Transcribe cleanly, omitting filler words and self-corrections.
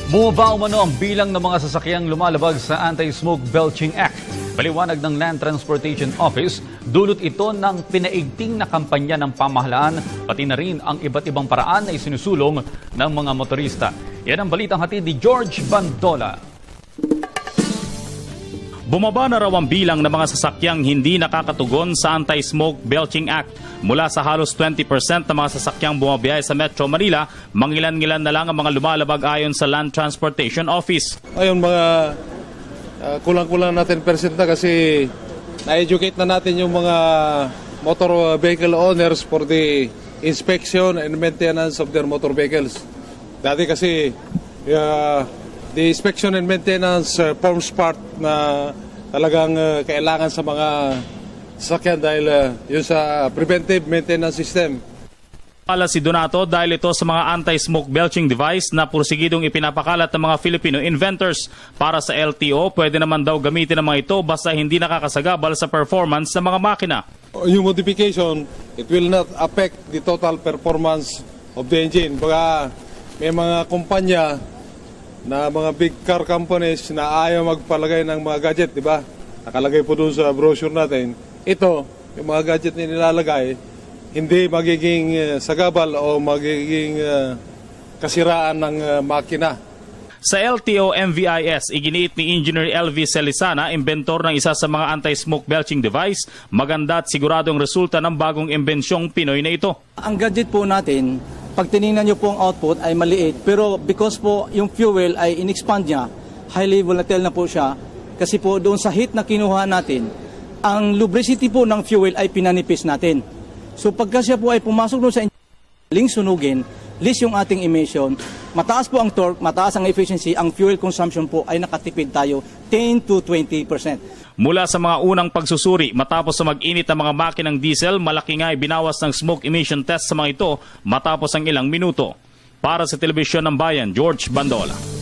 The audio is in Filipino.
Bumaba umano ang bilang ng mga sasakyang lumalabag sa Anti-Smoke Belching Act. Paliwanag ng Land Transportation Office, dulot ito ng pinaigting na kampanya ng pamahalaan, pati na rin ang iba't ibang paraan na isinusulong ng mga motorista. Yan ang balitang hatid ni George Bandola. Bumaba na raw ang bilang ng mga sasakyang hindi nakakatugon sa Anti-Smoke Belching Act. Mula sa halos 20% ng mga sasakyang bumabiyahe sa Metro Manila, mangilan-ngilan na lang ang mga lumalabag ayon sa Land Transportation Office. Ayun, mga kulang-kulang natin persenta kasi na-educate na natin yung mga motor vehicle owners for the inspection and maintenance of their motor vehicles. Dati kasi the inspection and maintenance forms part na talagang kailangan sa mga sasakyan dahil yun sa preventive maintenance system. Pala si Donato dahil ito sa mga anti-smoke belching device na pursigidong ipinapakalat ng mga Filipino inventors. Para sa LTO, pwede naman daw gamitin ang mga ito basta hindi nakakasagabal sa performance ng mga makina. Yung modification, it will not affect the total performance of the engine. Baka may mga kumpanya na mga big car companies na ayaw magpalagay ng mga gadget, di ba? Nakalagay po doon sa brochure natin. Ito, yung mga gadget na nilalagay, hindi magiging sagabal o magiging kasiraan ng makina. Sa LTO MVIS, iginiit ni Engineer LV Celisana, inventor ng isa sa mga anti-smoke belching device, maganda at siguradong resulta ng bagong imbensyong Pinoy na ito. Ang gadget po natin, pag tinignan nyo po ang output ay maliit, pero because po yung fuel ay in-expand niya, highly volatile na po siya, kasi po doon sa heat na kinuha natin, ang lubricity po ng fuel ay pinanipis natin. So pagka siya po ay pumasok doon sa engine, sunugin, less yung ating emission, mataas po ang torque, mataas ang efficiency, ang fuel consumption po ay nakatipid tayo 10 to 20%. Mula sa mga unang pagsusuri, matapos sa mag-init ang mga makinang diesel, malaki nga binawas ng smoke emission test sa mga ito matapos ang ilang minuto. Para sa Telebisyon ng Bayan, George Bandola.